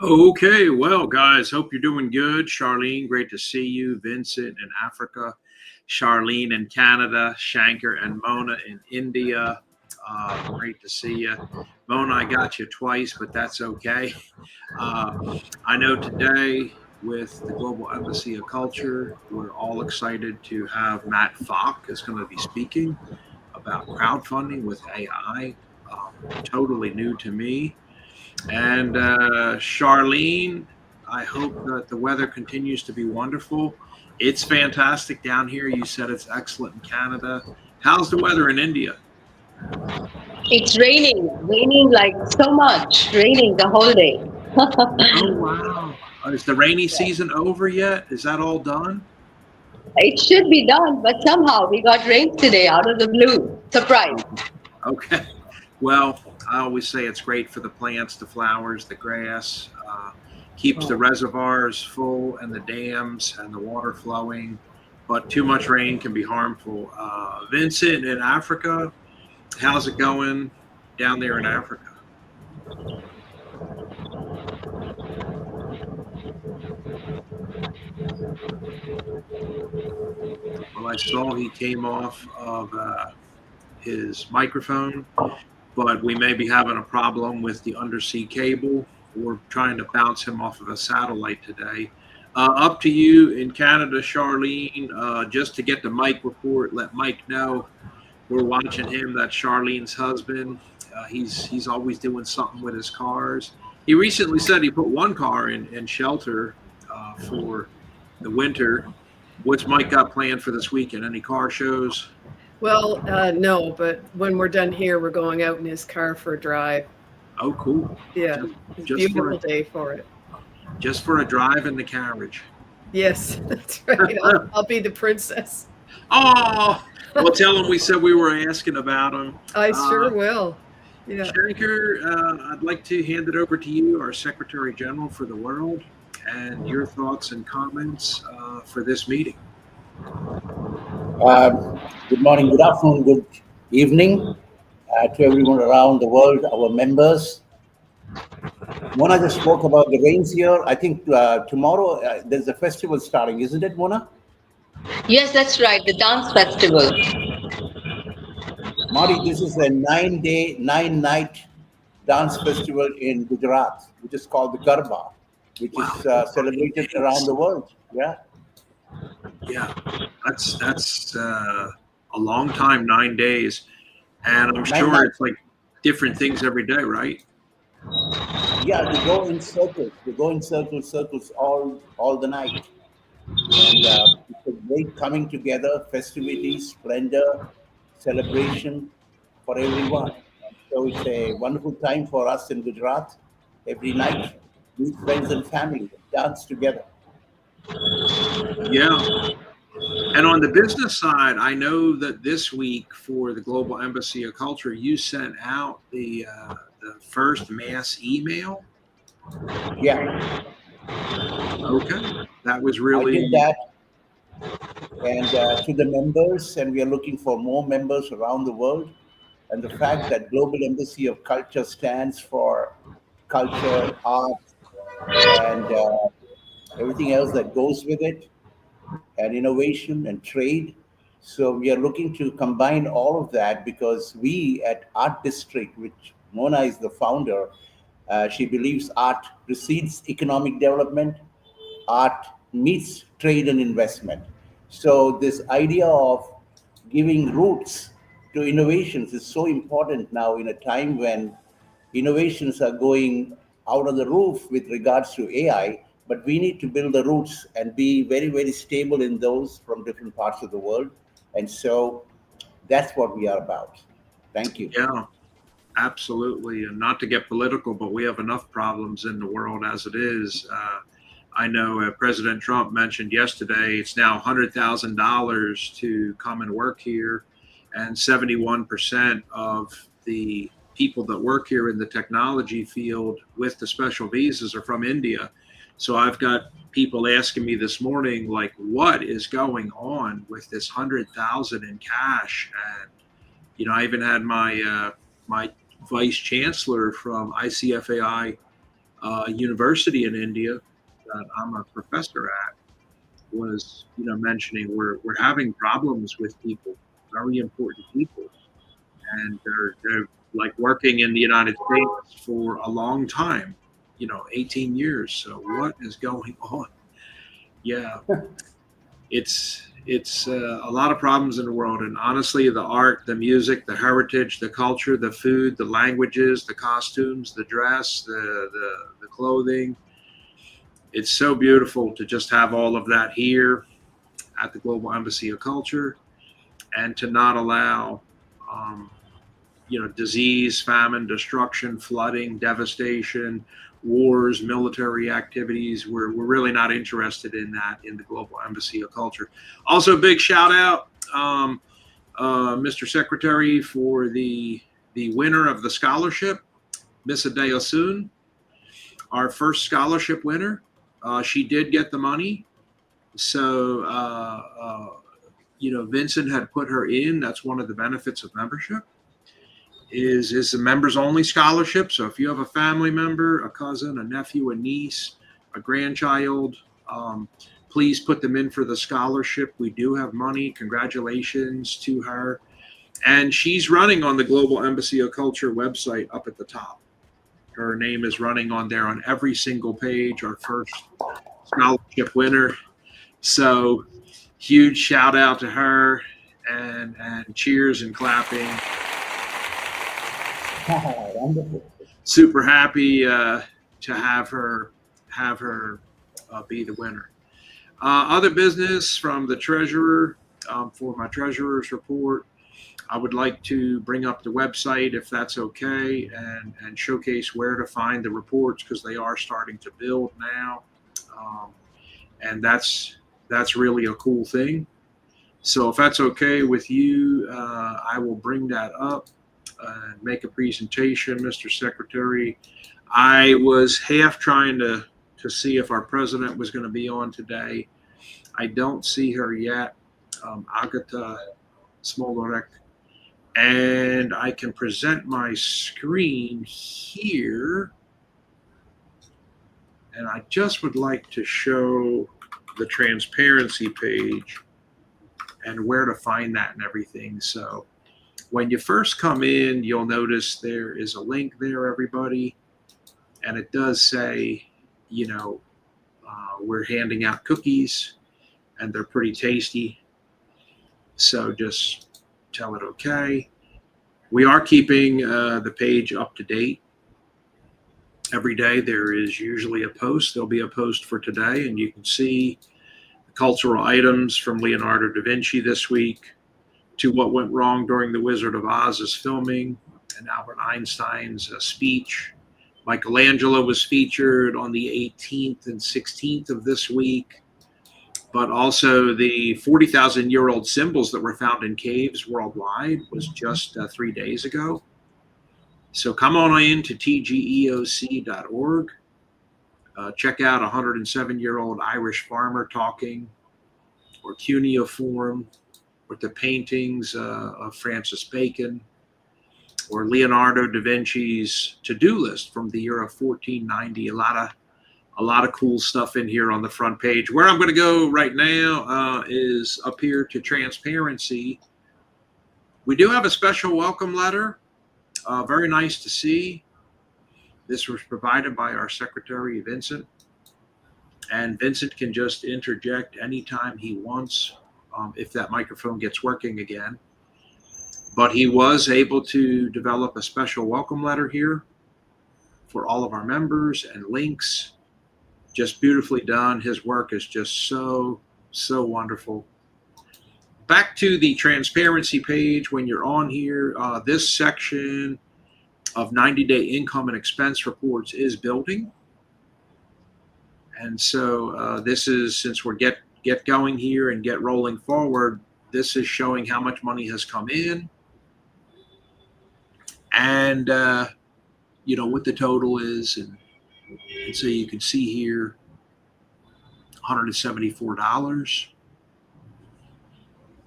Okay, well, guys, hope you're doing good. Charlene, great to see you. Vincent in Africa, Charlene in Canada, Shankar and Mona in India. Great to see you. Mona, I got you twice, but that's okay. Uh, I know today with the Global Embassy of Culture, we're all excited to have Matt Falk is going to be speaking about crowdfunding with AI. Totally new to me. And Charlene, I hope that the weather continues to be wonderful. It's fantastic down here. You said it's excellent in Canada. How's the weather in India? It's raining like so much, raining the whole day. Oh, wow. Is the rainy season over yet? Is that all done? It should be done, but somehow we got rain today out of the blue. Surprise. Oh, okay. Well, I always say it's great for the plants, the flowers, the grass, keeps the reservoirs full and the dams and the water flowing. But too much rain can be harmful. Vincent in Africa, how's it going down there in Africa? Well, I saw he came off of his microphone, but we may be having a problem with the undersea cable. We're trying to bounce him off of a satellite today. Up to you in Canada, Charlene, just to get the Mike report, let Mike know we're watching him. That's Charlene's husband. He's always doing something with his cars. He recently said he put one car in shelter for the winter. What's Mike got planned for this weekend? Any car shows? Well, no, but when we're done here, we're going out in his car for a drive. Oh, cool. Yeah, it's a beautiful day for it. Just for a drive in the carriage. Yes, that's right. I'll be the princess. Oh, well, tell him we said we were asking about him. I sure will. Yeah. Shankar, I'd like to hand it over to you, our Secretary General for the world, and your thoughts and comments for this meeting. Good morning, good afternoon, good evening to everyone around the world, our members. Mona just spoke about the rains here. I think tomorrow there's a festival starting, isn't it, Mona? Yes, that's right, the dance festival. Marty, this is a 9-day, 9-night dance festival in Gujarat, which is called the Garba, which is celebrated around the world. Yeah. Yeah, that's a long time, 9 days, and I'm sure it's like different things every day, right? Yeah, they go in circles. They go in circles all the night, and it's a great coming together, festivity, splendor, celebration for everyone. And so it's a wonderful time for us in Gujarat. Every night, meet friends and family, dance together. Yeah. And on the business side, I know that this week for the Global Embassy of Culture, you sent out the first mass email. Yeah. Okay. That was really. I did that. And to the members, and we are looking for more members around the world. And the fact that Global Embassy of Culture stands for culture, art, and everything else that goes with it, and innovation and trade. So we are looking to combine all of that because we at Art District, which Mona is the founder, she believes art precedes economic development, art meets trade and investment. So this idea of giving roots to innovations is so important now in a time when innovations are going out of the roof with regards to AI, but we need to build the roots and be very, very stable in those from different parts of the world. And so that's what we are about. Thank you. Yeah, absolutely. And not to get political, but we have enough problems in the world as it is. I know President Trump mentioned yesterday it's now $100,000 to come and work here, and 71% of the people that work here in the technology field with the special visas are from India. So I've got people asking me this morning, like, what is going on with this 100,000 in cash? And I even had my my vice chancellor from ICFAI university in India that I'm a professor at was, mentioning we're having problems with people, very important people, and they're like working in the United States for a long time, 18 years. So what is going on? Yeah, it's a lot of problems in the world, and honestly, the art, the music, the heritage, the culture, the food, the languages, the costumes, the dress, the clothing. It's so beautiful to just have all of that here at the Global Embassy of Culture, and to not allow, um, disease, famine, destruction, flooding, devastation, wars, military activities. We're really not interested in that in the Global Embassy of Culture. Also, big shout out, Mr. Secretary, for the winner of the scholarship, Miss Adeosun, our first scholarship winner. She did get the money. So, Vincent had put her in. That's one of the benefits of membership. Is a members only scholarship. So if you have a family member, a cousin, a nephew, a niece, a grandchild, please put them in for the scholarship. We do have money. Congratulations to her. And she's running on the Global Embassy of Culture website up at the top. Her name is running on there on every single page, our first scholarship winner. So huge shout out to her, and cheers and clapping. Wonderful. Super happy to have her be the winner. Other business from the treasurer, for my treasurer's report. I would like to bring up the website, if that's okay, and showcase where to find the reports, because they are starting to build now, and that's really a cool thing. So if that's okay with you, I will bring that up and make a presentation, Mr. Secretary. I was half trying to see if our president was going to be on today. I don't see her yet, Agata Smolorek. And I can present my screen here. And I just would like to show the transparency page and where to find that and everything. So when you first come in, you'll notice there is a link there, everybody. And it does say, we're handing out cookies, and they're pretty tasty. So just tell it okay. We are keeping the page up to date. Every day there is usually a post. There'll be a post for today, and you can see the cultural items from Leonardo da Vinci this week, to what went wrong during The Wizard of Oz's filming, and Albert Einstein's speech. Michelangelo was featured on the 18th and 16th of this week, but also the 40,000-year-old symbols that were found in caves worldwide was just 3 days ago. So come on in to tgeoc.org. Check out 107-year-old Irish farmer talking, or cuneiform, with the paintings of Francis Bacon, or Leonardo da Vinci's to-do list from the year of 1490. A lot of cool stuff in here on the front page. Where I'm going to go right now is up here to transparency. We do have a special welcome letter. Very nice to see. This was provided by our secretary, Vincent. And Vincent can just interject anytime he wants, if that microphone gets working again. But he was able to develop a special welcome letter here for all of our members, and links. Just beautifully done. His work is just so wonderful. Back to the transparency page. When you're on here, this section of 90-day income and expense reports is building. And so this is, since we're get going here and get rolling forward, this is showing how much money has come in, and what the total is. And so you can see here, $174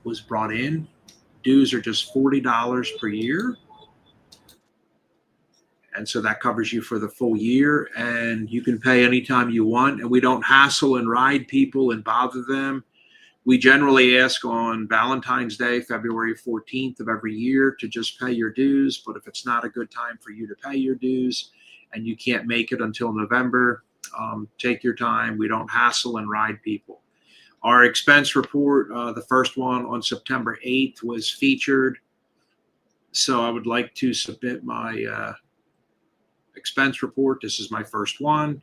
was brought in. Dues are just $40 per year. And so that covers you for the full year, and you can pay anytime you want. And we don't hassle and ride people and bother them. We generally ask on Valentine's Day, February 14th of every year, to just pay your dues. But if it's not a good time for you to pay your dues and you can't make it until November, take your time. We don't hassle and ride people. Our expense report, the first one on September 8th, was featured. So I would like to submit my expense report. This is my first one.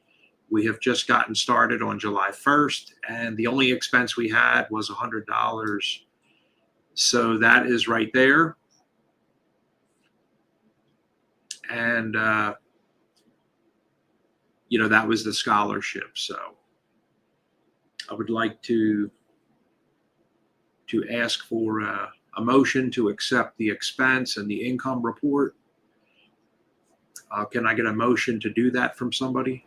We have just gotten started on July 1st, and the only expense we had was $100. So that is right there. And, that was the scholarship. So I would like to ask for a motion to accept the expense and the income report. Can I get a motion to do that from somebody?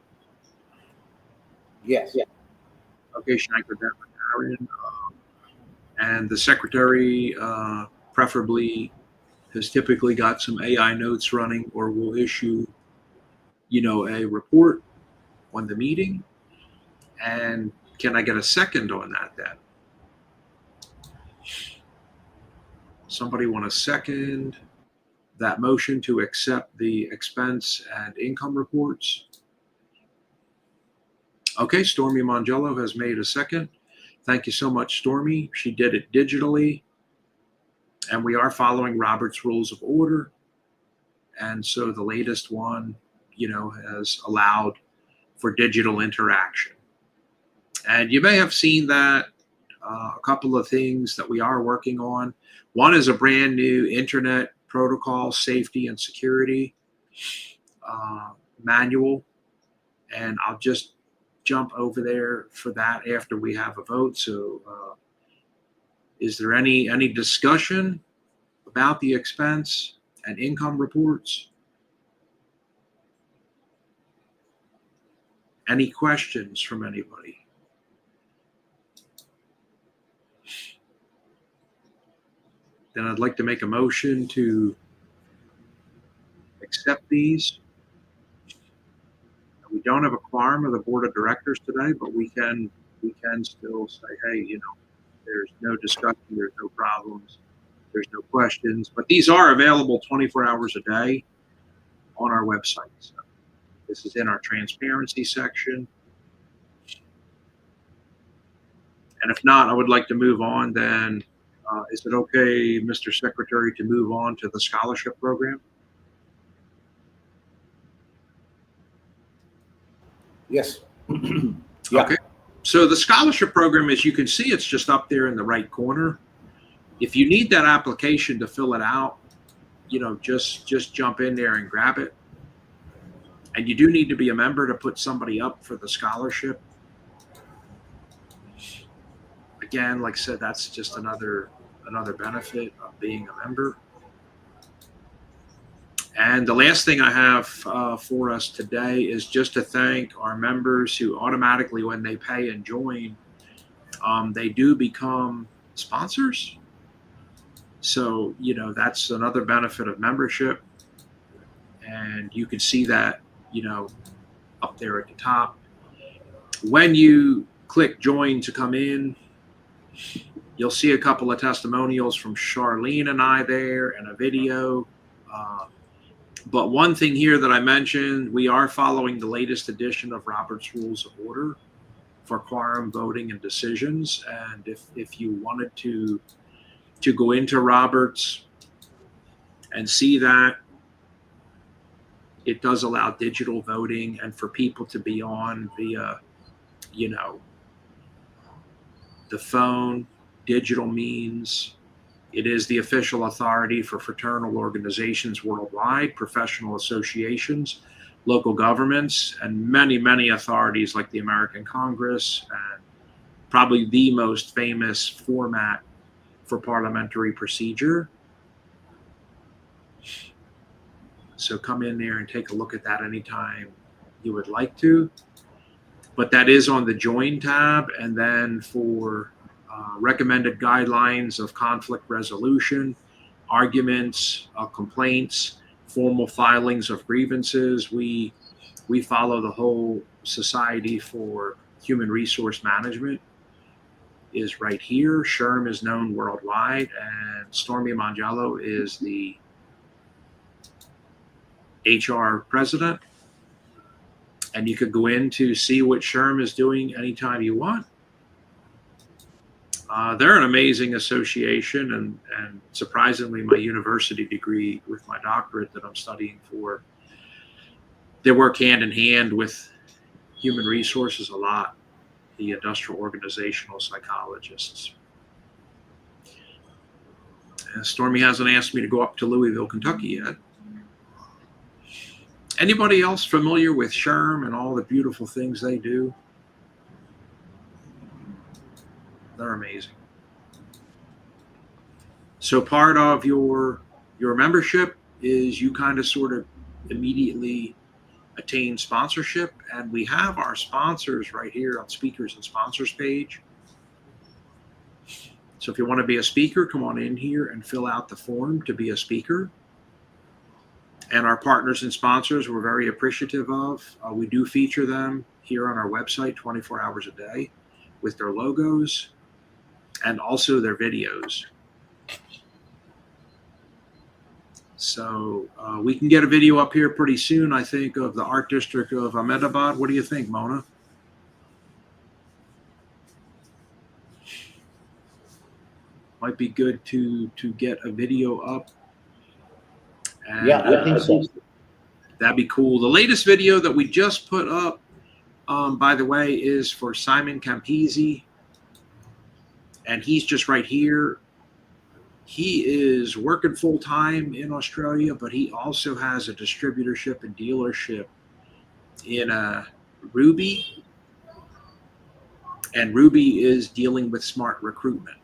Yes. Yeah. Okay, Shanker, Marion. And the secretary preferably has typically got some AI notes running, or will issue, a report on the meeting. And can I get a second on that then? Somebody want to second that motion to accept the expense and income reports? Okay, Stormy Mangello has made a second. Thank you so much, Stormy. She did it digitally. And we are following Robert's Rules of Order. And so the latest one, has allowed for digital interaction. And you may have seen that a couple of things that we are working on. One is a brand new Internet Protocol Safety and Security manual. And I'll just jump over there for that after we have a vote. So is there any discussion about the expense and income reports? Any questions from anybody? Then I'd like to make a motion to accept these. We don't have a quorum of the board of directors today, but we can still say, hey, there's no discussion, there's no problems, there's no questions. But these are available 24 hours a day on our website. So this is in our transparency section. And if not, I would like to move on then. Is it okay, Mr. Secretary, to move on to the scholarship program? Yes. Yeah. Okay. So the scholarship program, as you can see, it's just up there in the right corner. If you need that application to fill it out, just jump in there and grab it. And you do need to be a member to put somebody up for the scholarship. Again, like I said, that's just another benefit of being a member. And the last thing I have for us today is just to thank our members who automatically, when they pay and join, they do become sponsors. So, that's another benefit of membership. And you can see that, up there at the top. When you click join to come in, you'll see a couple of testimonials from Charlene and I there, and a video. But one thing here that I mentioned, we are following the latest edition of Robert's Rules of Order for quorum voting and decisions. And if you wanted to go into Roberts and see that, it does allow digital voting and for people to be on via, the phone, digital means. It is the official authority for fraternal organizations worldwide, professional associations, local governments, and many, many authorities like the American Congress, and probably the most famous format for parliamentary procedure. So come in there and take a look at that anytime you would like to. But that is on the Join tab. And then for recommended guidelines of conflict resolution, arguments, complaints, formal filings of grievances. We follow the whole Society for Human Resource Management is right here. SHRM is known worldwide, and Stormy Mangiello is the HR president. And you could go in to see what SHRM is doing anytime you want. They're an amazing association, and surprisingly, my university degree with my doctorate that I'm studying for, they work hand in hand with human resources a lot, the industrial organizational psychologists. Stormy hasn't asked me to go up to Louisville, Kentucky yet. Anybody else familiar with SHRM and all the beautiful things they do? They're amazing. So part of your membership is you kind of sort of immediately attain sponsorship, and we have our sponsors right here on speakers and sponsors page. So if you want to be a speaker, come on in here and fill out the form to be a speaker. And our partners and sponsors we're very appreciative of. We do feature them here on our website 24 hours a day with their logos and also their videos. So we can get a video up here pretty soon, I think, of the Art District of Ahmedabad. What do you think, Mona? Might be good to get a video up. And, yeah, I think so. That'd be cool. The latest video that we just put up, by the way, is for Simon Campisi. And he's just right here. He is working full time in Australia, but he also has a distributorship and dealership in Ruby. And Ruby is dealing with smart recruitment.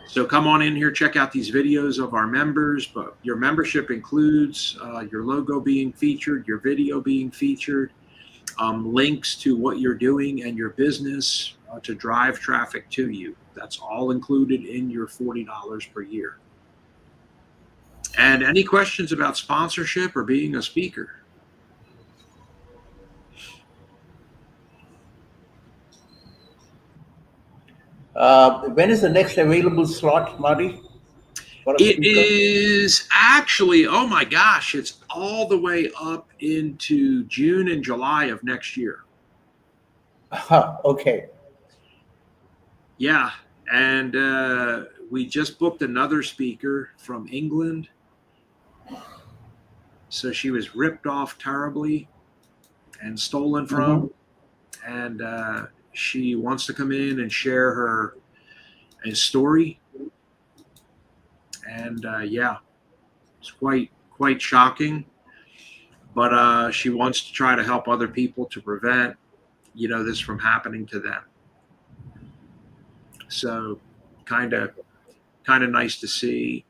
So come on in here, check out these videos of our members, but your membership includes your logo being featured, your video being featured, links to what you're doing and your business to drive traffic to you. That's all included in your $40 per year. And any questions about sponsorship or being a speaker? When is the next available slot, Marty? It is actually, oh my gosh, it's all the way up into June and July of next year. Okay. Yeah, and we just booked another speaker from England. So she was ripped off terribly and stolen from. And she wants to come in and share her story. And yeah, it's quite shocking. But she wants to try to help other people to prevent, this from happening to them. So kind of nice to see.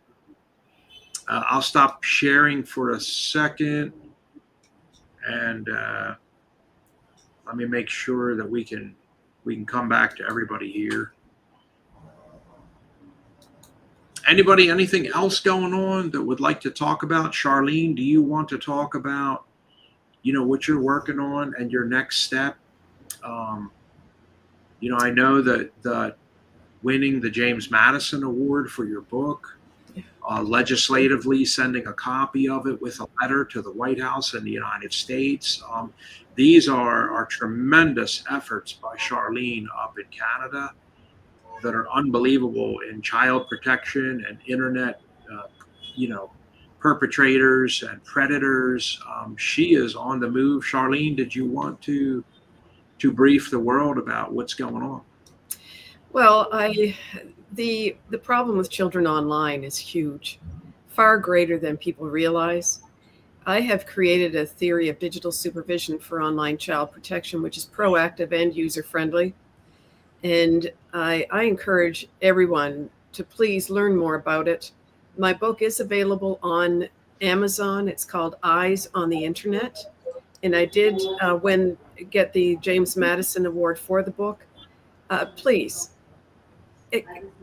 I'll stop sharing for a second, and let me make sure that we can come back to everybody here. Anybody, anything else going on that would like to talk about? Charlene, do you want to talk about, what you're working on and your next step? I know that winning the James Madison Award for your book, legislatively sending a copy of it with a letter to the White House in the United States. These are tremendous efforts by Charlene up in Canada that are unbelievable in child protection and internet, perpetrators and predators. She is on the move. Charlene, did you want to brief the world about what's going on? Well, the problem with children online is huge, far greater than people realize. I have created a theory of digital supervision for online child protection, which is proactive and user-friendly. And I encourage everyone to please learn more about it. My book is available on Amazon. It's called Eyes on the Internet. And I did get the James Madison Award for the book. Please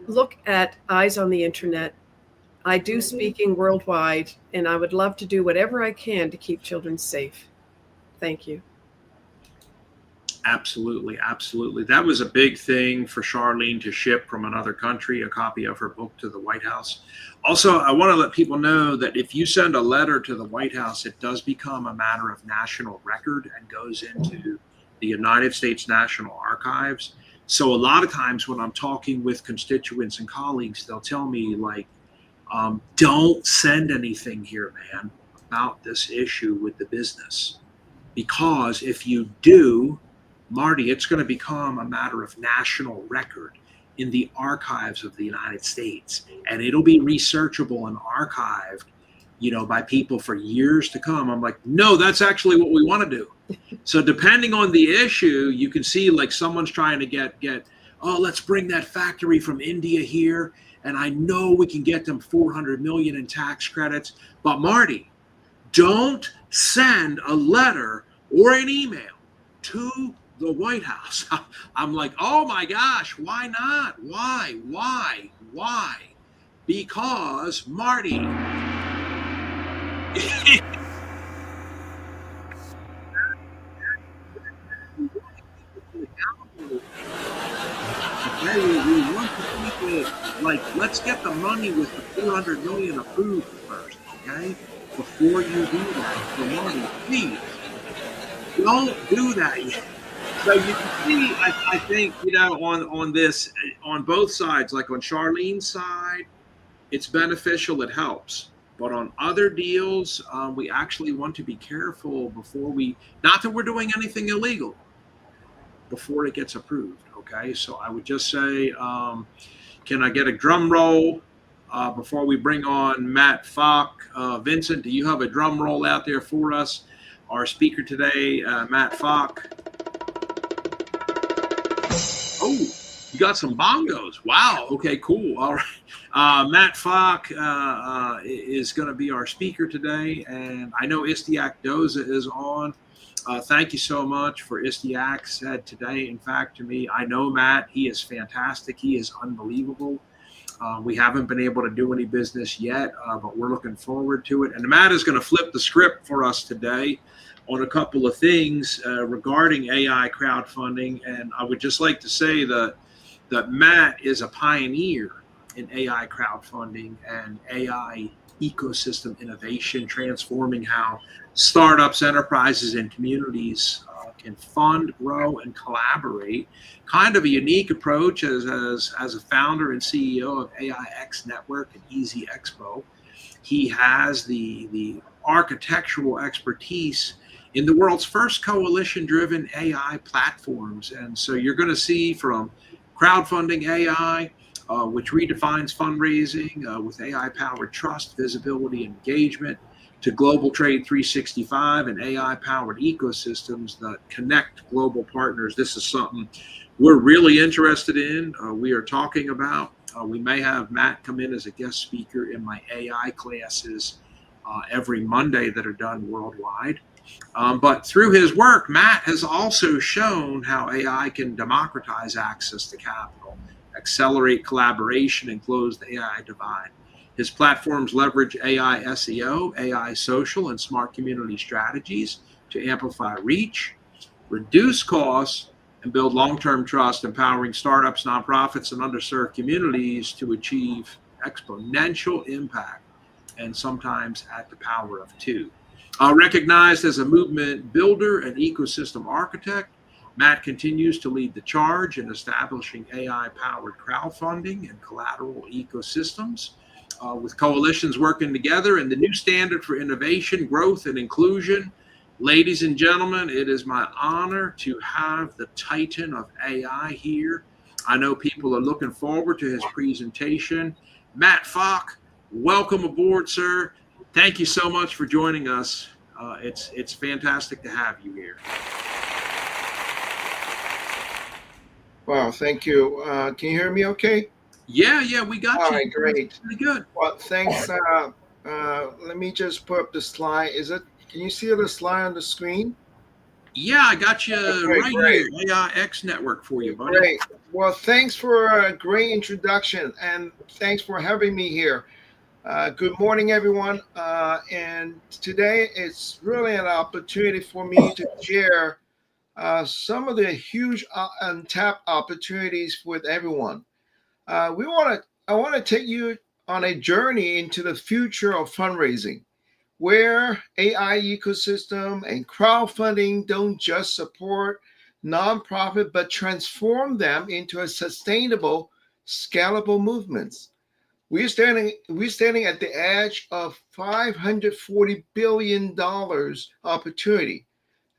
look at Eyes on the Internet. I do speaking worldwide, and I would love to do whatever I can to keep children safe. Thank you. Absolutely, absolutely. That was a big thing for Charlene to ship from another country a copy of her book to the White House. Also, I want to let people know that if you send a letter to the White House, it does become a matter of national record and goes into the United States National Archives. So a lot of times when I'm talking with constituents and colleagues, they'll tell me like, don't send anything here, man, about this issue with the business. Because if you do, Marty, it's going to become a matter of national record in the archives of the United States. And it'll be researchable and archived, by people for years to come. I'm like, no, that's actually what we want to do. So depending on the issue, you can see like someone's trying to get, oh, let's bring that factory from India here. And I know we can get them 400 million in tax credits. But Marty, don't send a letter or an email to the White House. I'm like, oh my gosh, why not? Why? Because Marty. Okay, we want to keep it like, let's get the money with the 400 million approved first, okay? Before you do that, so Marty, please don't do that yet. So you can see, I think, on this, on both sides, like on Charlene's side, it's beneficial, it helps. But on other deals, we actually want to be careful before not that we're doing anything illegal, before it gets approved, okay? So I would just say, can I get a drum roll before we bring on Matt Falk? Vincent, do you have a drum roll out there for us? Our speaker today, Matt Falk. Oh, you got some bongos. Wow. Okay, cool. All right. Matt Falk is going to be our speaker today. And I know Istiak Doza is on. Thank you so much for Istiak said today. In fact, to me, I know Matt. He is fantastic. He is unbelievable. We haven't been able to do any business yet, but we're looking forward to it. And Matt is going to flip the script for us today on a couple of things regarding AI crowdfunding. And I would just like to say that Matt is a pioneer in AI crowdfunding and AI ecosystem innovation, transforming how startups, enterprises, and communities can fund, grow, and collaborate. Kind of a unique approach as a founder and CEO of AIX Network and Easy Expo. He has the architectural expertise in the world's first coalition-driven AI platforms. And so you're going to see from crowdfunding AI, which redefines fundraising with AI-powered trust, visibility, and engagement, to Global Trade 365 and AI-powered ecosystems that connect global partners. This is something we're really interested in. We are talking about. We may have Matt come in as a guest speaker in my AI classes every Monday that are done worldwide. But through his work, Matt has also shown how AI can democratize access to capital, accelerate collaboration, and close the AI divide. His platforms leverage AI-SEO, AI-Social, and smart community strategies to amplify reach, reduce costs, and build long-term trust, empowering startups, nonprofits, and underserved communities to achieve exponential impact, and sometimes at the power of two. Recognized as a movement builder and ecosystem architect, Matt continues to lead the charge in establishing AI-powered crowdfunding and collateral ecosystems, with coalitions working together and the new standard for innovation, growth, and inclusion. Ladies and gentlemen, it is my honor to have the Titan of AI here. I know people are looking forward to his presentation. Matt Falk, welcome aboard, sir. Thank you so much for joining us. It's fantastic to have you here. Wow, thank you. Can you hear me okay? Yeah, we got you. All right, great. Pretty good. Well, thanks. Let me just put up the slide. Can you see the slide on the screen? Yeah, I got you Okay, here. AIX Network for you, buddy. Great. Well, thanks for a great introduction, and thanks for having me here. Good morning, everyone. And today it's really an opportunity for me to share some of the huge untapped opportunities with everyone. I want to take you on a journey into the future of fundraising, where AI ecosystem and crowdfunding don't just support nonprofit, but transform them into a sustainable, scalable movements. We're standing at the edge of $540 billion opportunity.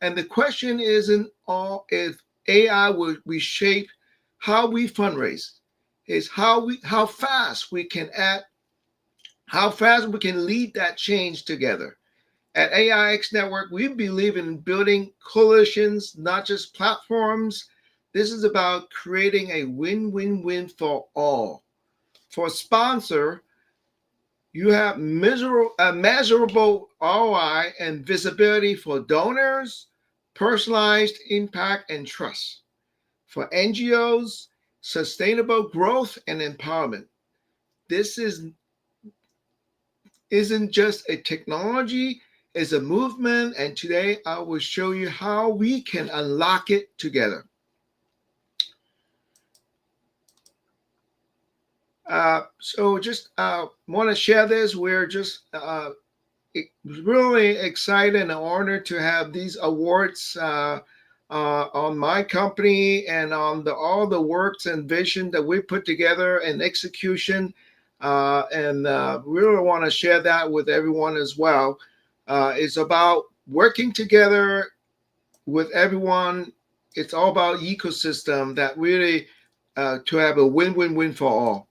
And the question isn't all if AI will reshape how we fundraise, is how fast we can lead that change together. At AIX Network, we believe in building coalitions, not just platforms. This is about creating a win-win-win for all. For sponsor, you have measurable ROI and visibility for donors, personalized impact and trust. For NGOs, sustainable growth and empowerment. This isn't just a technology, it's a movement, and today I will show you how we can unlock it together. So just want to share this. We're just really excited and honored to have these awards on my company and on all the works and vision that we put together and execution. And we really want to share that with everyone as well. It's about working together with everyone. It's all about ecosystem that really to have a win-win-win for all.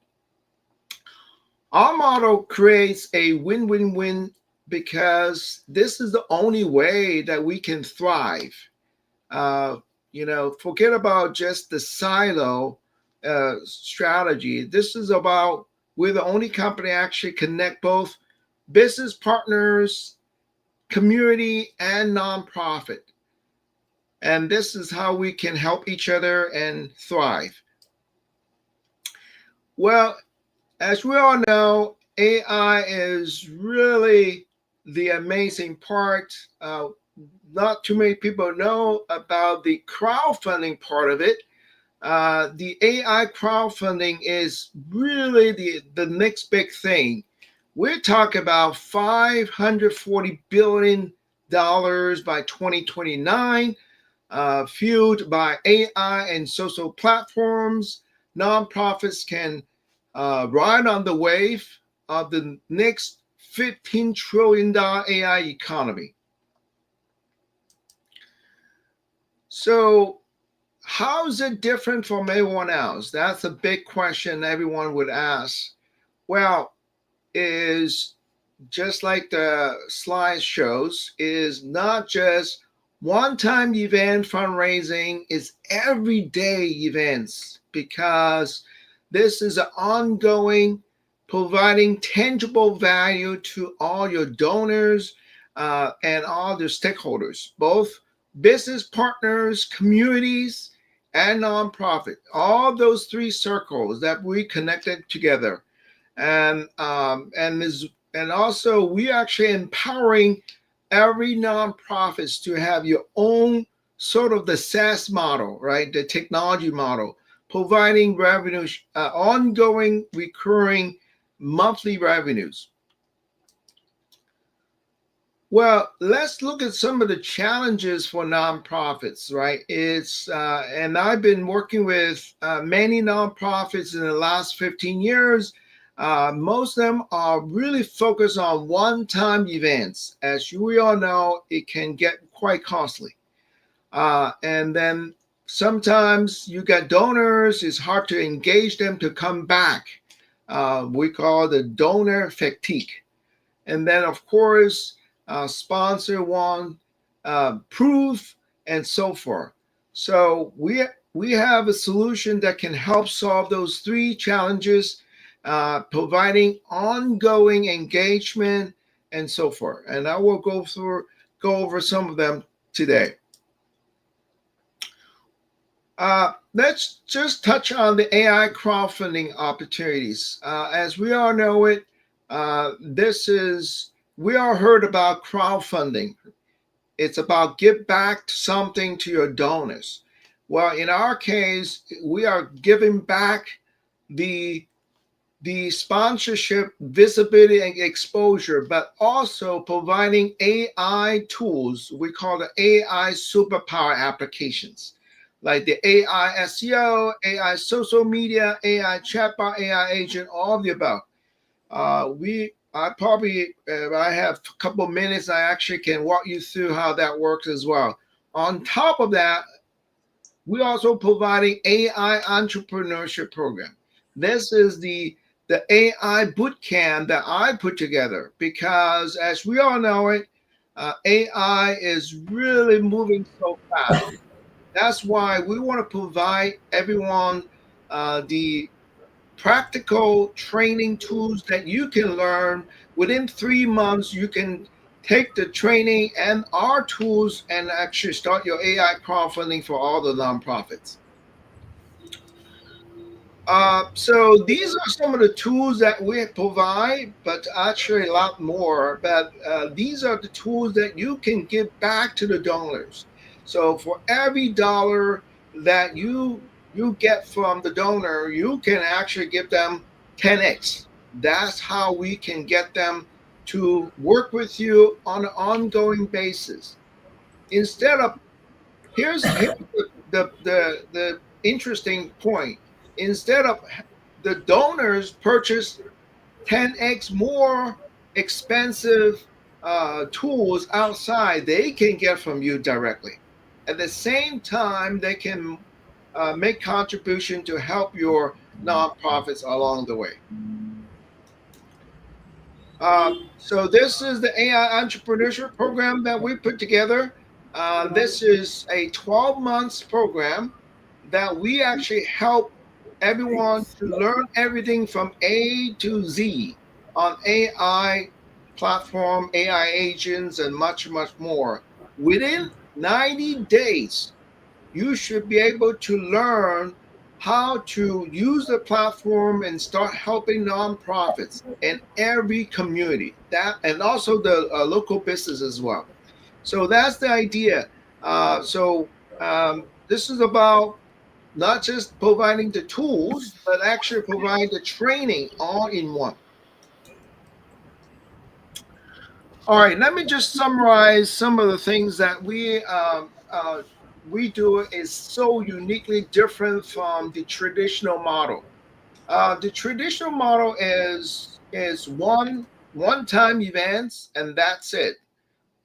Our model creates a win-win-win because this is the only way that we can thrive. Forget about just the silo strategy. This is about we're the only company actually connect both business partners, community, and nonprofit. And this is how we can help each other and thrive. Well, as we all know, AI is really the amazing part. Not too many people know about the crowdfunding part of it. The AI crowdfunding is really the next big thing. We're talking about $540 billion by 2029, fueled by AI and social platforms. Nonprofits can ride on the wave of the next $15 trillion AI economy. So how is it different from everyone else? That's a big question everyone would ask. Well, is just like the slide shows, is not just one-time event fundraising, it's everyday events, because this is an ongoing, providing tangible value to all your donors and all the stakeholders, both business partners, communities, and nonprofit. All those three circles that we connected together, and also we actually empowering every nonprofits to have your own sort of the SaaS model, right? The technology model, providing revenue, ongoing, recurring monthly revenues. Well, let's look at some of the challenges for nonprofits, right? And I've been working with many nonprofits in the last 15 years. Most of them are really focused on one-time events. As we all know, it can get quite costly. And then sometimes you got donors, it's hard to engage them to come back. We call the donor fatigue. And then, of course, sponsor want proof and so forth. So we have a solution that can help solve those three challenges, providing ongoing engagement and so forth. And I will go over some of them today. Let's just touch on the AI crowdfunding opportunities. As we all know it, We all heard about crowdfunding. It's about give back something to your donors. Well, in our case, we are giving back the sponsorship, visibility, and exposure, but also providing AI tools. We call the AI superpower applications, like the AI-SEO, AI social media, AI-Chatbot, AI agent, all of the above. I have a couple of minutes. I actually can walk you through how that works as well. On top of that, we also providing AI entrepreneurship program. This is the AI boot camp that I put together because, as we all know it, AI is really moving so fast. That's why we want to provide everyone the practical training tools that you can learn within 3 months. You can take the training and our tools and actually start your AI crowdfunding for all the nonprofits. So these are some of the tools that we provide, but actually a lot more. But these are the tools that you can give back to the donors. So for every dollar that you get from the donor, you can actually give them 10x. That's how we can get them to work with you on an ongoing basis. Instead of here's the interesting point. Instead of the donors purchase 10x more expensive tools outside, they can get from you directly. At the same time, they can make contribution to help your nonprofits along the way. So this is the AI entrepreneurship program that we put together. This is a 12 months program that we actually help everyone to learn everything from A to Z on AI platform, AI agents, and much, much more. Within 90 days, you should be able to learn how to use the platform and start helping nonprofits in every community, that and also the local business as well. So that's the idea. This is about not just providing the tools, but actually provide the training all in one. All right, let me just summarize some of the things that we do is so uniquely different from the traditional model. The traditional model is one-time events, and that's it.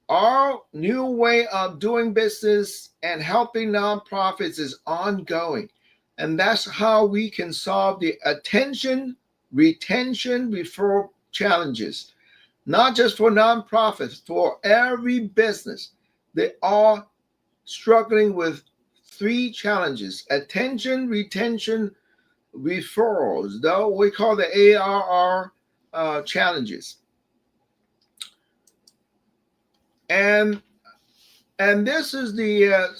Our new way of doing business and helping nonprofits is ongoing, and that's how we can solve the attention, retention, referral challenges. Not just for nonprofits, for every business. They are struggling with three challenges: attention, retention, referrals, though we call the ARR challenges. And this is the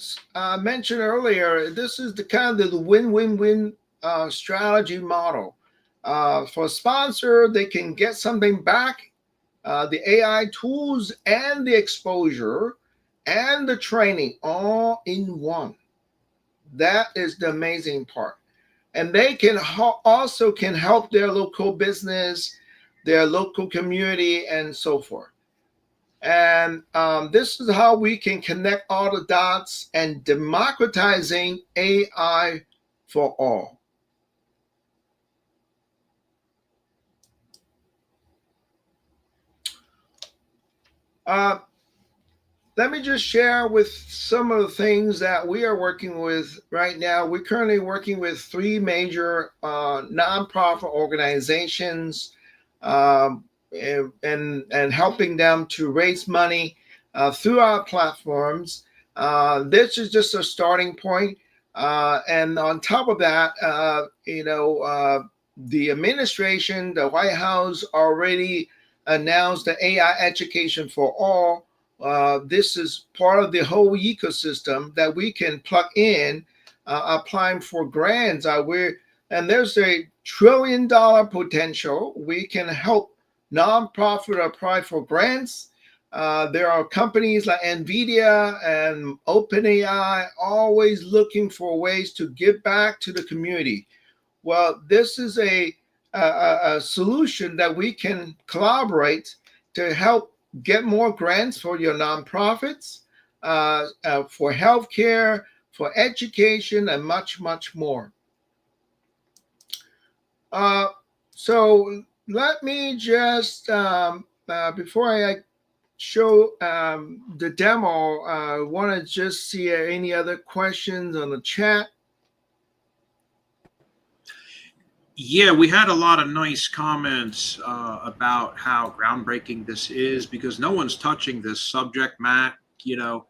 mentioned earlier, this is the kind of the win-win-win strategy model. For a sponsor, they can get something back, the AI tools and the exposure and the training all in one. That is the amazing part. And they can also can help their local business, their local community, and so forth. And this is how we can connect all the dots and democratizing AI for all. Let me just share with some of the things that we are working with right now. We're currently working with three major nonprofit organizations and helping them to raise money through our platforms. This is just a starting point. And on top of that, the administration, the White House already announced the AI education for all. This is part of the whole ecosystem that we can plug in, applying for grants. And there's a $1 trillion potential. We can help nonprofit apply for grants. There are companies like NVIDIA and OpenAI always looking for ways to give back to the community. Well, this is a solution that we can collaborate to help get more grants for your nonprofits, for healthcare, for education, and much, much more. So let me just, before I show the demo, I want to just see any other questions on the chat. Yeah, we had a lot of nice comments about how groundbreaking this is, because no one's touching this subject, Matt, you know,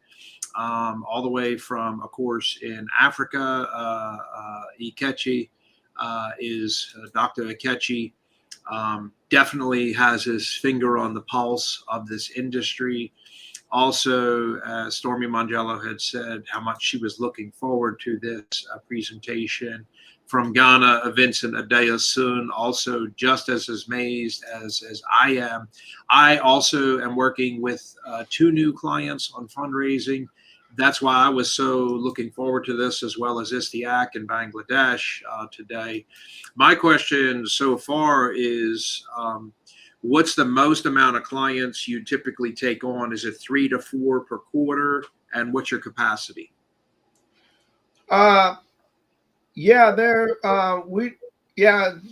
all the way from, of course, in Africa, Ikechi is Dr. Ikechi definitely has his finger on the pulse of this industry. Also, Stormy Mangello had said how much she was looking forward to this presentation. From Ghana, Vincent Adeosun, also just as amazed as I am. I also am working with 2 new clients on fundraising. That's why I was so looking forward to this, as well as Istiak in Bangladesh today. My question so far is, what's the most amount of clients you typically take on? Is it 3 to 4 per quarter? And what's your capacity?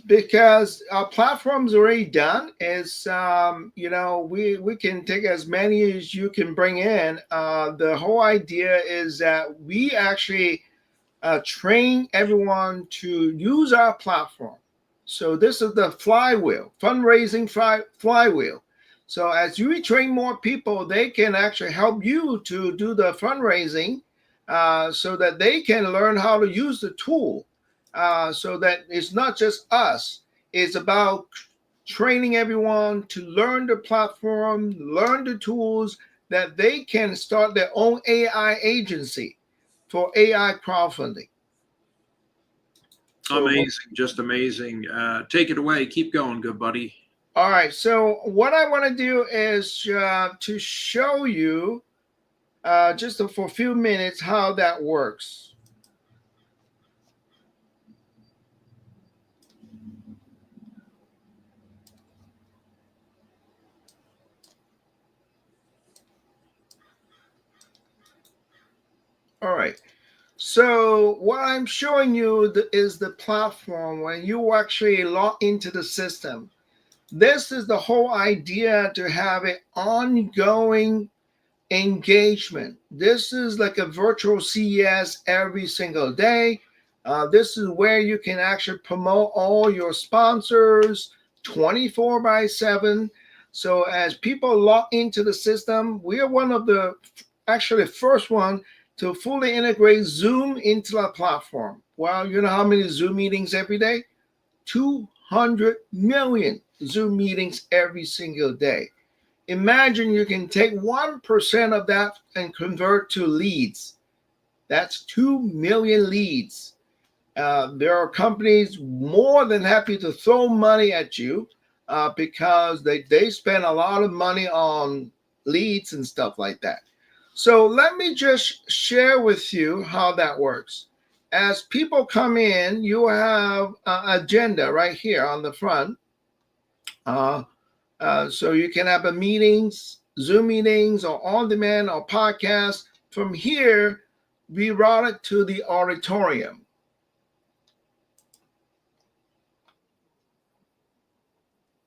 Because our platform's already done. Is we can take as many as you can bring in. The whole idea is that we actually train everyone to use our platform. So this is the flywheel, fundraising flywheel. So as you train more people, they can actually help you to do the fundraising, so that they can learn how to use the tool, so that it's not just us. It's about training everyone to learn the platform, learn the tools, that they can start their own AI agency for AI crowdfunding. So, amazing, just amazing. Take it away. Keep going, good buddy. All right. So what I want to do is to show you just for a few minutes how that works. All right. So what I'm showing you is the platform when you actually log into the system. This is the whole idea, to have an ongoing engagement. This is like a virtual CES every single day. This is where you can actually promote all your sponsors 24/7. So as people log into the system, we are one of the actually first one to fully integrate Zoom into our platform. Well, you know how many Zoom meetings every day? 200 million Zoom meetings every single day. Imagine you can take 1% of that and convert to leads. That's 2 million leads. There are companies more than happy to throw money at you because they spend a lot of money on leads and stuff like that. So let me just share with you how that works. As people come in, you have an agenda right here on the front. So you can have a meetings, Zoom meetings, or on-demand, or podcasts. From here, we route it to the auditorium.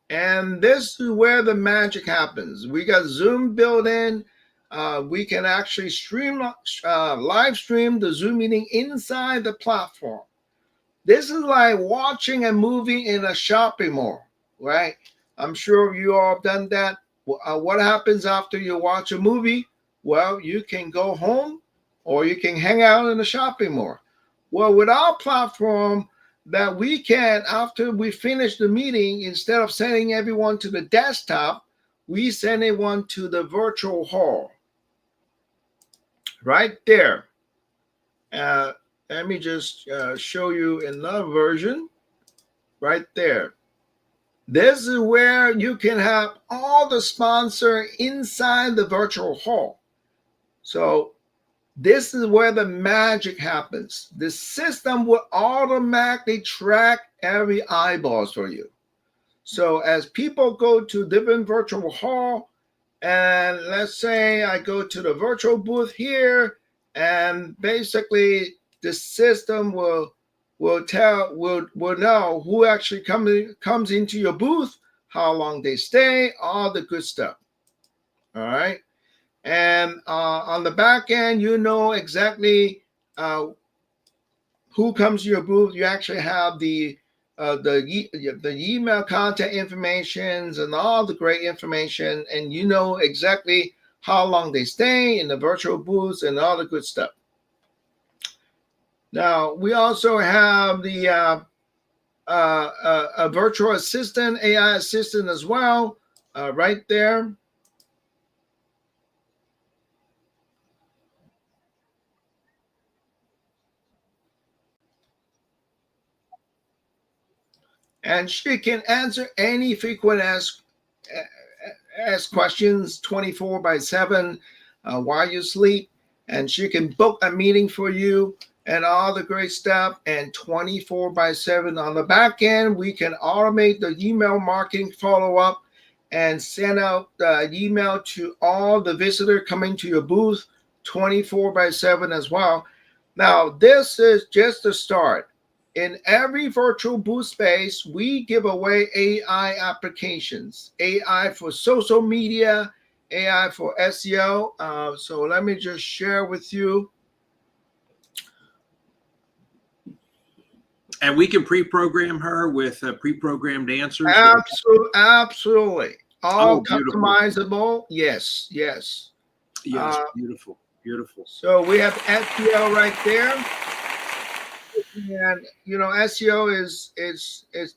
And this is where the magic happens. We got Zoom built in. We can actually live stream the Zoom meeting inside the platform. This is like watching a movie in a shopping mall, right? I'm sure you all have done that. What happens after you watch a movie? Well, you can go home or you can hang out in a shopping mall. Well, with our platform, that we can, after we finish the meeting, instead of sending everyone to the desktop, we send everyone to the virtual hall. Right there. Let me just show you another version right there. This is where you can have all the sponsor inside the virtual hall. So this is where the magic happens. The system will automatically track every eyeballs for you. So as people go to different virtual hall, and let's say I go to the virtual booth here, and basically the system will know who actually comes into your booth, how long they stay, all the good stuff. All right. And on the back end, you know exactly who comes to your booth. You actually have the email contact informations and all the great information, and you know exactly how long they stay in the virtual booths and all the good stuff. Now we also have the a virtual assistant, AI assistant as well, right there. And she can answer any frequent ask questions 24/7 while you sleep, and she can book a meeting for you and all the great stuff. And 24/7 on the back end, we can automate the email marketing follow-up and send out the email to all the visitors coming to your booth 24/7 as well. Now, this is just the start. In every virtual booth space, we give away AI applications, AI for social media, AI for SEO. So let me just share with you. And we can pre-program her with pre-programmed answers. Absolutely. All customizable. Yes. Yes, beautiful, beautiful. So we have SEO right there. And you know, SEO is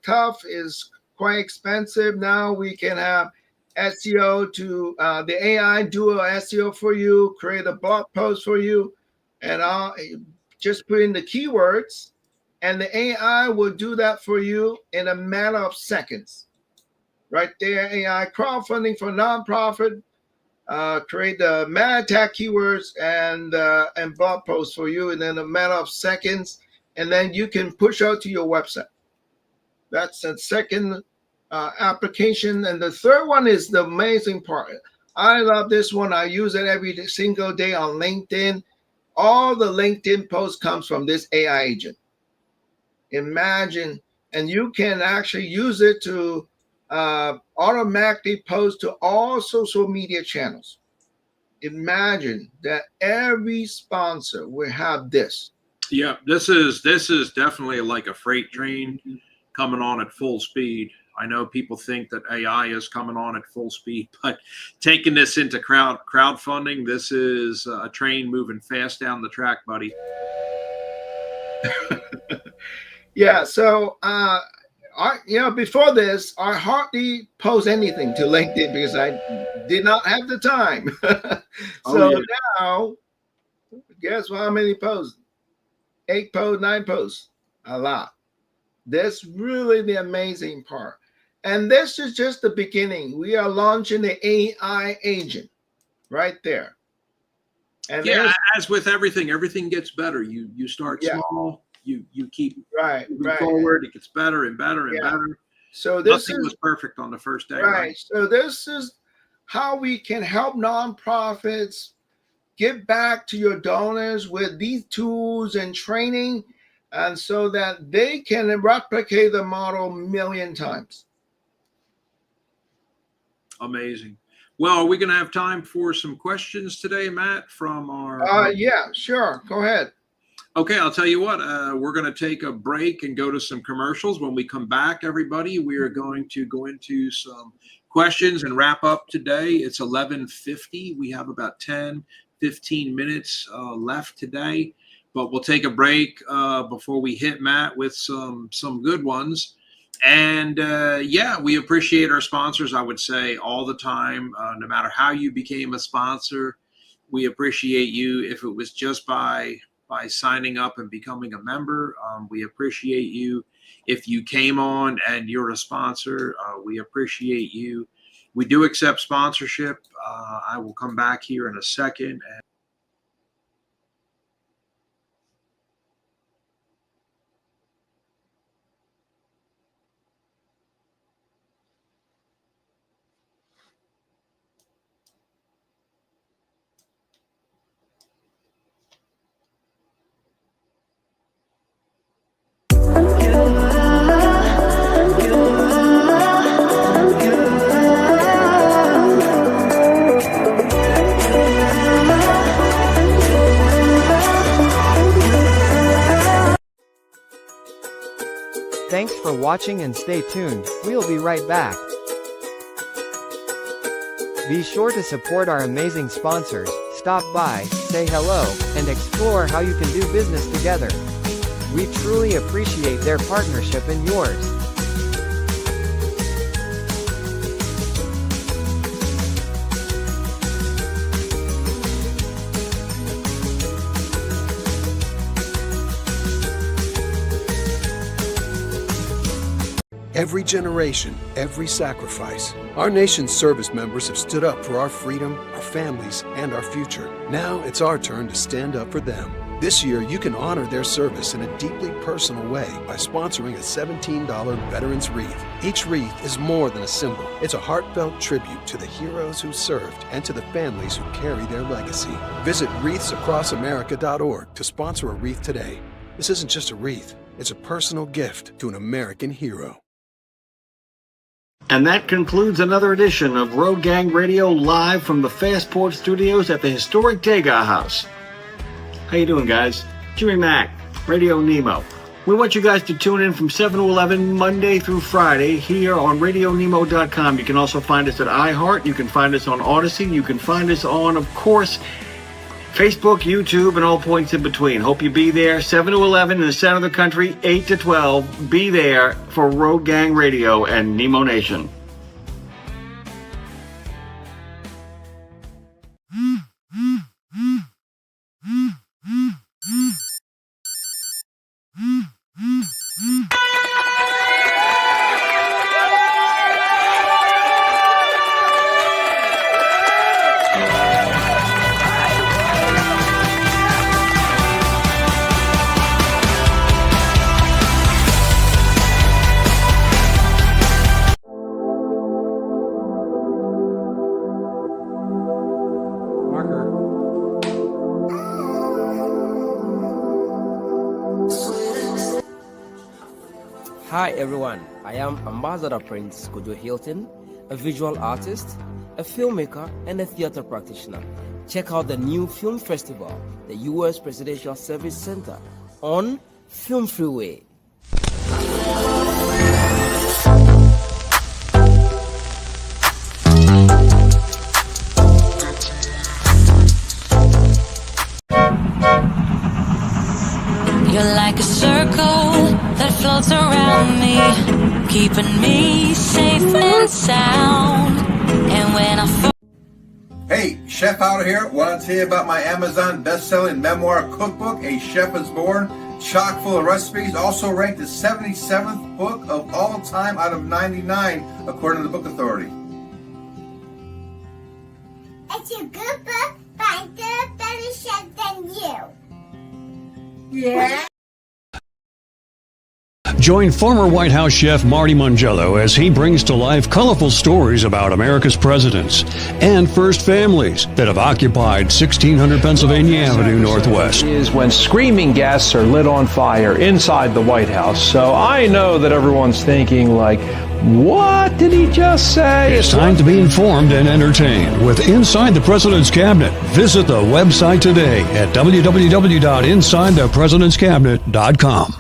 tough, is quite expensive. Now we can have SEO to the AI do a SEO for you, create a blog post for you, and just put in the keywords, and the AI will do that for you in a matter of seconds. Right there, AI crowdfunding for nonprofit. Create the meta tag keywords and blog posts for you in a matter of seconds, and then you can push out to your website. That's the second application. And the third one is the amazing part. I love this one. I use it every single day on LinkedIn. All the LinkedIn posts comes from this AI agent. Imagine, and you can actually use it to automatically post to all social media channels. Imagine that every sponsor will have this. Yeah, this is definitely like a freight train coming on at full speed. I know people think that AI is coming on at full speed, but taking this into crowdfunding, this is a train moving fast down the track, buddy. Yeah, so before this, I hardly post anything to LinkedIn because I did not have the time. Now, guess how many posts? 8 posts, 9 posts, a lot. That's really the amazing part. And this is just the beginning. We are launching the AI agent right there. And yeah, as with everything gets better. You start small, you keep forward. It gets better and better and better. So this nothing was perfect on the first day, right? So this is how we can help nonprofits give back to your donors with these tools and training, and so that they can replicate the model a million times. Amazing. Well, are we going to have time for some questions today, Matt, from our... Yeah, sure. Go ahead. Okay, I'll tell you what. We're going to take a break and go to some commercials. When we come back, everybody, we are going to go into some questions and wrap up today. It's 11:50. We have about 10-15 minutes left today, but we'll take a break before we hit Matt with some good ones. And yeah, we appreciate our sponsors, I would say, all the time. No matter how you became a sponsor, we appreciate you. If it was just by signing up and becoming a member, we appreciate you. if you came on and you're a sponsor, we appreciate you. We do accept sponsorship. I will come back here in a second. Thanks for watching and stay tuned, we'll be right back. Be sure to support our amazing sponsors, stop by, say hello, and explore how you can do business together. We truly appreciate their partnership and yours. Every generation, every sacrifice. Our nation's service members have stood up for our freedom, our families, and our future. Now it's our turn to stand up for them. This year, you can honor their service in a deeply personal way by sponsoring a $17 Veterans Wreath. Each wreath is more than a symbol. It's a heartfelt tribute to the heroes who served and to the families who carry their legacy. Visit wreathsacrossamerica.org to sponsor a wreath today. This isn't just a wreath. It's a personal gift to an American hero. And that concludes another edition of Road Gang Radio live from the Fastport Studios at the historic Degas House. How you doing, guys? Jimmy Mack, Radio Nemo. We want you guys to tune in from 7 to 11 Monday through Friday here on RadioNemo.com. You can also find us at iHeart. You can find us on Odyssey. You can find us on, of course, Facebook, YouTube, and all points in between. Hope you be there. 7 to 11 in the center of the country, 8 to 12. Be there for Road Gang Radio and Nemo Nation. Hi everyone, I am Ambassador Prince Kojo Hilton, a visual artist, a filmmaker, and a theater practitioner. Check out the new film festival, the U.S. Presidential Service Center, on Film Freeway. You're like a circle that floats around me, keeping me safe and sound. And when I Hey, Chef Outer here. Want to tell you about my Amazon best-selling memoir cookbook, A Chef is Born, chock full of recipes, also ranked the 77th book of all time out of 99, according to the Book Authority. It's a good book, but I'm a better chef than you. Yeah. Join former White House chef Marty Mangello as he brings to life colorful stories about America's presidents and first families that have occupied 1600 Pennsylvania Avenue Northwest. Is when screaming guests are lit on fire inside the White House. So I know that everyone's thinking like, what did he just say? It's time to be informed and entertained with Inside the President's Cabinet. Visit the website today at www.insidethepresidentscabinet.com.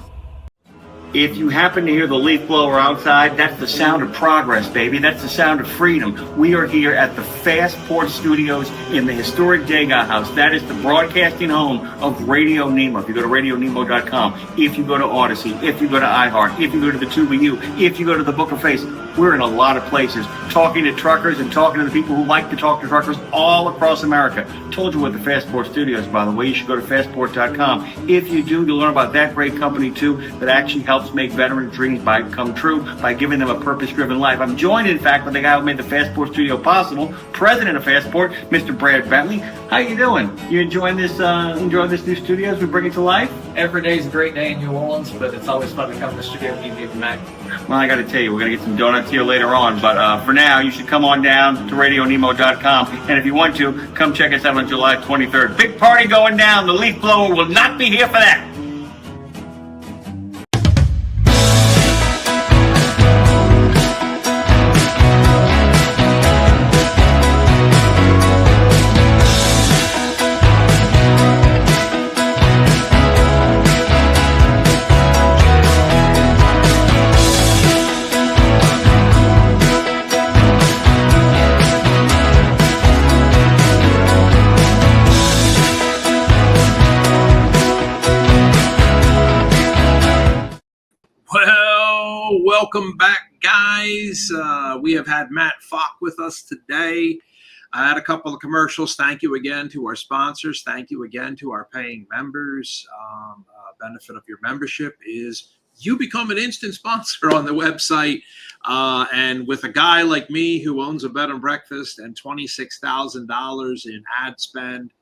If you happen to hear the leaf blower outside, that's the sound of progress, baby. That's the sound of freedom. We are here at the Fastport Studios in the historic Degas House. That is the broadcasting home of Radio Nemo. If you go to RadioNemo.com, if you go to Odyssey, if you go to iHeart, if you go to the 2BU, if you go to the Book of Face, We're in a lot of places, talking to truckers and talking to the people who like to talk to truckers all across America. Told you what the Fastport Studios, by the way. You should go to fastport.com. If you do, you'll learn about that great company too that actually helps make veterans' dreams come true by giving them a purpose-driven life. I'm joined, in fact, with the guy who made the Fastport Studio possible, president of Fastport, Mr. Brad Bentley. How you doing? You enjoying this new studio as we bring it to life? Every day is a great day in New Orleans, but it's always fun to come to the studio and meet Mac. Well, I got to tell you, we're going to get some donuts here later on, but for now, you should come on down to RadioNemo.com, and if you want to, come check us out on July 23rd. Big party going down. The leaf blower will not be here for that. Welcome back, guys. We have had Matt Falk with us today. I had a couple of commercials. Thank you again to our sponsors. Thank you again to our paying members. Benefit of your membership is you become an instant sponsor on the website. And with a guy like me who owns a bed and breakfast and $26,000 in ad spend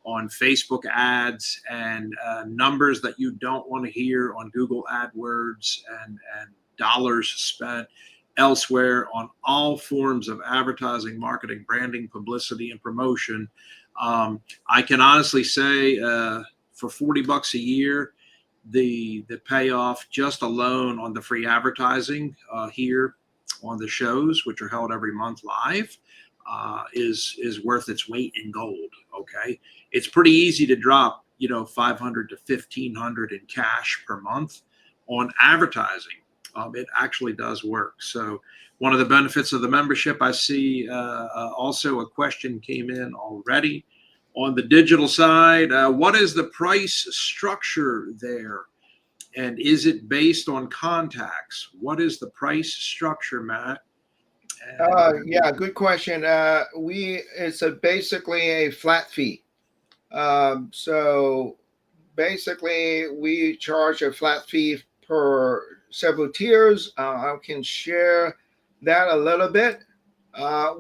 on Facebook ads and numbers that you don't want to hear on Google AdWords and dollars spent elsewhere on all forms of advertising, marketing, branding, publicity, and promotion. I can honestly say for $40 a year, the payoff just alone on the free advertising here on the shows, which are held every month live, is worth its weight in gold. Okay, it's pretty easy to drop $500 to $1,500 in cash per month on advertising. It actually does work. So one of the benefits of the membership, I see also a question came in already on the digital side. What is the price structure there? And is it based on contacts? What is the price structure, Matt? Yeah, good question. It's basically a flat fee. So basically we charge a flat fee per several tiers. I can share that a little bit.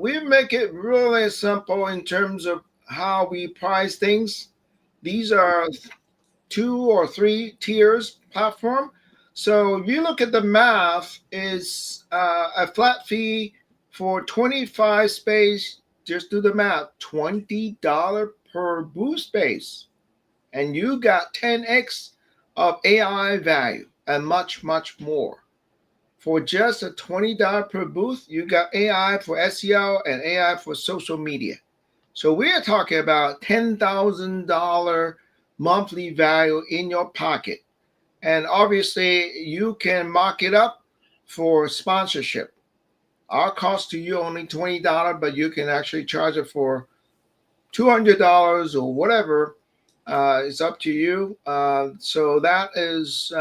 We make it really simple in terms of how we price things. These are 2 or 3 tiers platform. So if you look at the math, is a flat fee for 25 space. Just do the math, $20 per booth space, and you got 10x of AI value and much, much more. For just a $20 per booth, you got AI for SEO and AI for social media. So we're talking about $10,000 monthly value in your pocket. And obviously, you can mark it up for sponsorship. Our cost to you only $20, but you can actually charge it for $200 or whatever. It's up to you. So that is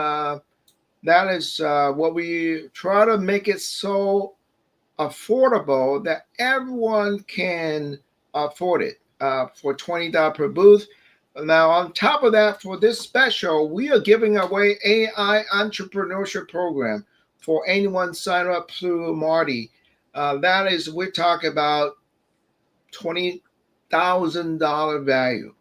what we try to make it so affordable that everyone can afford it for $20 per booth. Now, on top of that, for this special, we are giving away AI entrepreneurship program for anyone sign up through Marty. That is, we're talking about $20,000 value,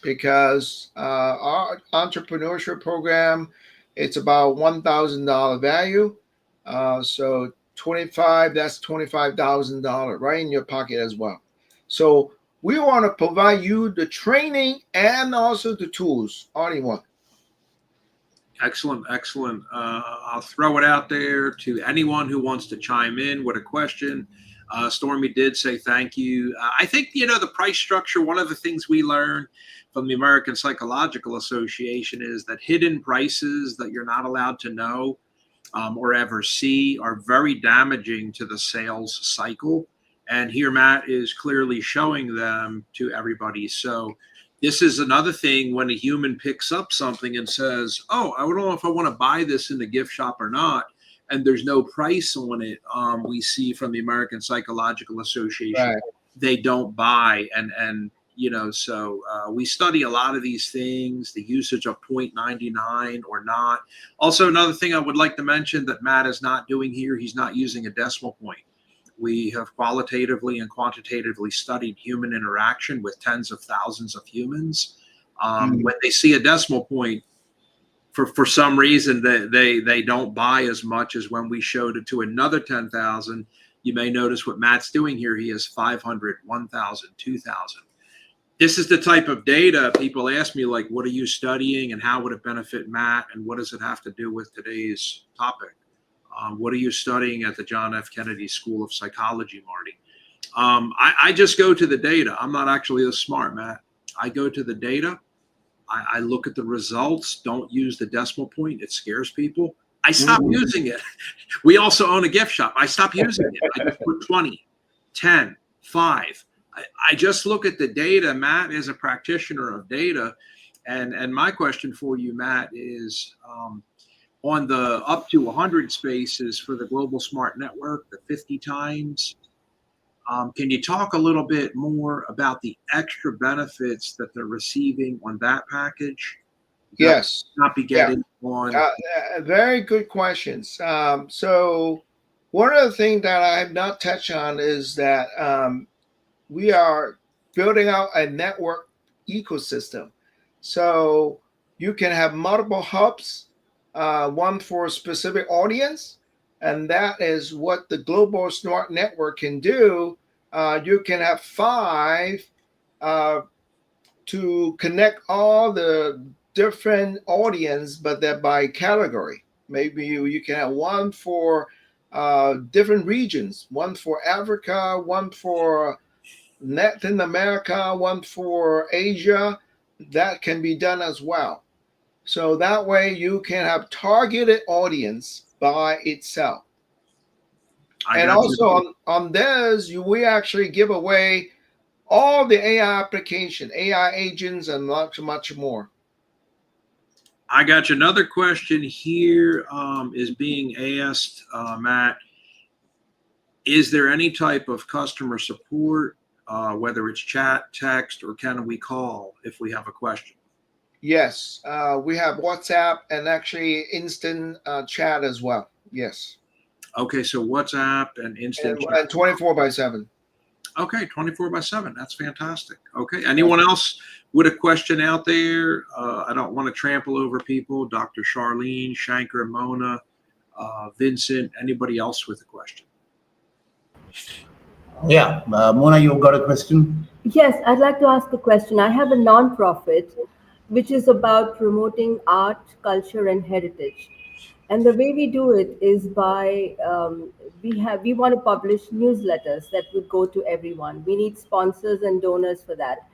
because our entrepreneurship program, it's about $1,000 value. So 25, that's $25,000 right in your pocket as well. So we want to provide you the training and also the tools all in one. Excellent, excellent. I'll throw it out there to anyone who wants to chime in with a question. Stormy did say thank you. I think, the price structure, one of the things we learned from the American Psychological Association is that hidden prices that you're not allowed to know or ever see are very damaging to the sales cycle. And here Matt is clearly showing them to everybody. So this is another thing when a human picks up something and says, oh, I don't know if I want to buy this in the gift shop or not. and there's no price on it. We see from the American Psychological Association, Right. they don't buy, and so we study a lot of these things, the usage of 0.99 or not. Also, another thing I would like to mention that Matt is not doing here, he's not using a decimal point. We have qualitatively and quantitatively studied human interaction with tens of thousands of humans. When they see a decimal point, for some reason they don't buy as much as when we showed it to another 10,000. You may notice what Matt's doing here. He has 500, 1,000, 2,000. This is the type of data people ask me, like, what are you studying and how would it benefit Matt? And what does it have to do with today's topic? What are you studying at the John F. Kennedy School of Psychology, Marty? I just go to the data. I'm not actually as smart, Matt. I go to the data. I look at the results. Don't use the decimal point. It scares people. I stop using it. We also own a gift shop. I stop using it. I just put 20, 10, 5. I just look at the data. Matt is a practitioner of data. And my question for you, Matt, is on the up to 100 spaces for the Global Smart Network, the 50 times, can you talk a little bit more about the extra benefits that they're receiving on that package? Yes. Not be getting on. Very good questions. So one of the things that I have not touched on is that we are building out a network ecosystem. So you can have multiple hubs, one for a specific audience, and that is what the Global Smart Network can do. You can have 5 to connect all the different audience, but they're by category. Maybe you can have one for different regions, one for Africa, one for Latin America, one for Asia. That can be done as well. So that way you can have targeted audience by itself. And also on this, we actually give away all the AI application, AI agents, and much, much more. I got you. Another question here is being asked, Matt. Is there any type of customer support, whether it's chat, text, or can we call if we have a question? Yes, we have WhatsApp and actually instant chat as well. Yes. Okay, so WhatsApp and instant chat. And 24/7. Okay, 24/7. That's fantastic. Okay, anyone else with a question out there? I don't want to trample over people. Dr. Charlene, Shankar, Mona, Vincent, anybody else with a question? Yeah, Mona, you got a question? Yes, I'd like to ask a question. I have a nonprofit which is about promoting art, culture, and heritage. And the way we do it is by we want to publish newsletters that would go to everyone. We need sponsors and donors for that.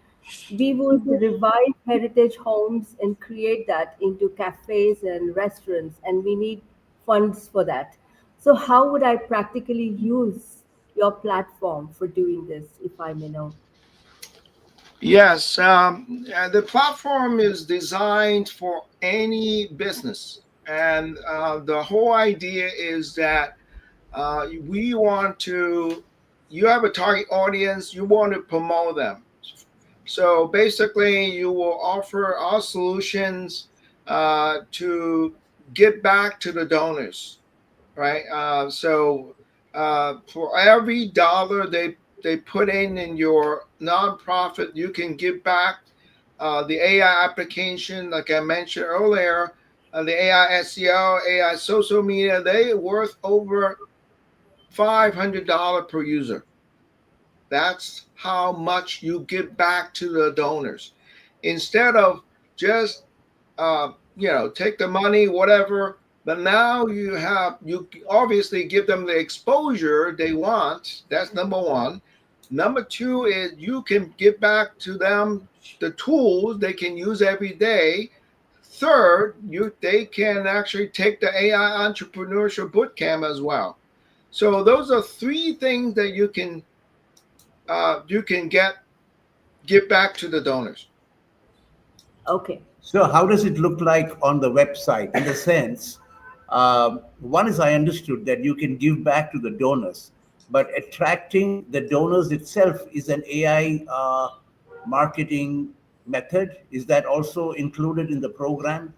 We would revive heritage homes and create that into cafes and restaurants, and we need funds for that. So how would I practically use your platform for doing this, if I may know? Yes, the platform is designed for any business. And the whole idea is that we want to, you have a target audience, you want to promote them. So basically, you will offer our solutions to get back to the donors, right? So for every dollar they put in your nonprofit, you can give back the AI application, like I mentioned earlier, the AI-SEO, AI social media, they worth over $500 per user. That's how much you give back to the donors. Instead of just, take the money, whatever, but now you obviously give them the exposure they want. That's number one. Number two is you can give back to them the tools they can use every day. Third, they can actually take the AI entrepreneurship bootcamp as well. So those are 3 things that you can give back to the donors. Okay. So how does it look like on the website? In the sense, One is I understood that you can give back to the donors, but attracting the donors itself is an AI marketing method. Is that also included in the program?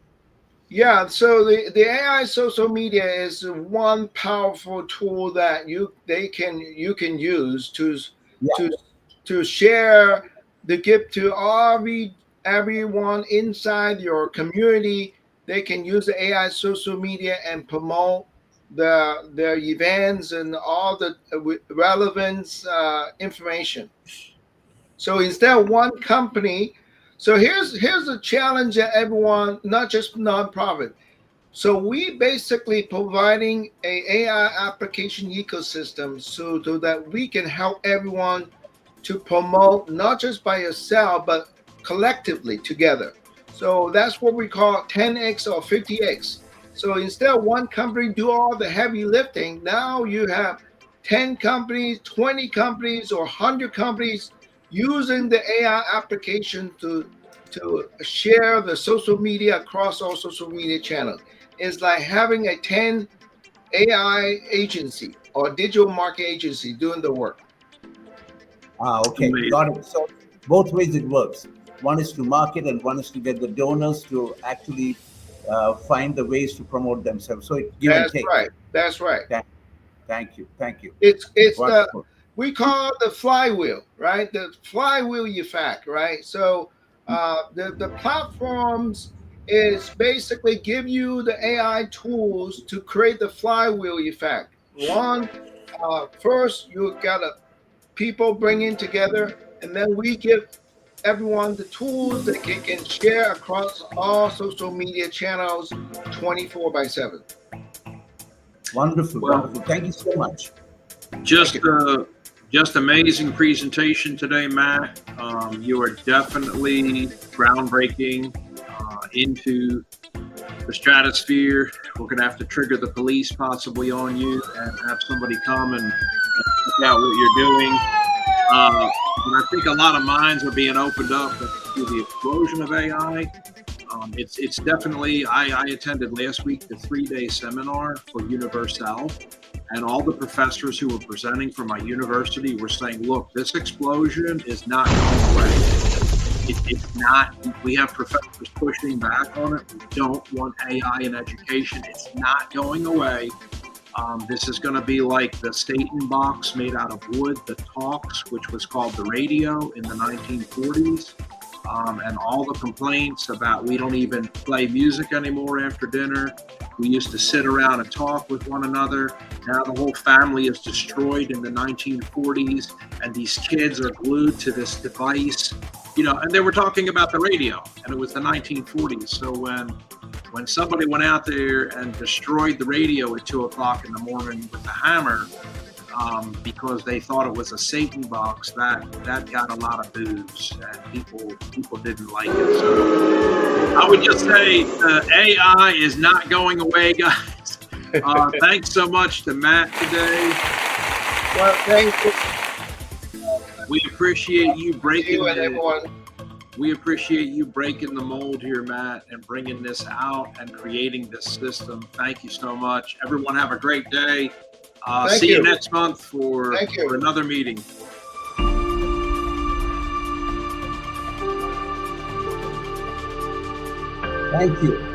Yeah, so the AI social media is one powerful tool that you can use to share the gift to everyone inside your community. They can use the AI social media and promote their events and all the relevant information. So instead of one company, so here's a challenge that everyone, not just nonprofit. So we basically providing a AI application ecosystem so that we can help everyone to promote not just by yourself but collectively together. So that's what we call 10x or 50x. So instead of one company do all the heavy lifting, now you have 10 companies, 20 companies, or 100 companies using the AI application to share the social media across all social media channels. It's like having a 10 AI agency or digital market agency doing the work. Okay, got it. So both ways it works. One is to market, and one is to get the donors to actually find the ways to promote themselves. So it give and take. Right. That's right. Thank you. Thank you. It's wonderful. We call it the flywheel, right? The flywheel effect, right? So the platforms is basically give you the AI tools to create the flywheel effect. One, first you got people bringing together, and then we give everyone the tools that can share across all social media channels 24/7. Wonderful, wonderful. Thank you so much. Just amazing presentation today, Matt. You are definitely groundbreaking into the stratosphere. We're going to have to trigger the police possibly on you and have somebody come and check out what you're doing. And I think a lot of minds are being opened up to the explosion of AI. It's definitely, I attended last week the 3-day seminar for Universal, and all the professors who were presenting from my university were saying, look, this explosion is not going away. It's not, we have professors pushing back on it. We don't want AI in education. It's not going away. This is going to be like the Satan box made out of wood, the talks, which was called the radio in the 1940s. And all the complaints about we don't even play music anymore after dinner. We used to sit around and talk with one another. Now the whole family is destroyed in the 1940s, and these kids are glued to this device. And they were talking about the radio, and it was the 1940s. So when somebody went out there and destroyed the radio at 2 o'clock in the morning with a hammer, because they thought it was a Satan box, that got a lot of boos, and people didn't like it. So I would just say AI is not going away, guys. Thanks so much to Matt today. Well, thank you. We appreciate you breaking We appreciate you breaking the mold here, Matt, and bringing this out and creating this system. Thank you so much. Everyone have a great day. See you next month for another meeting. Thank you.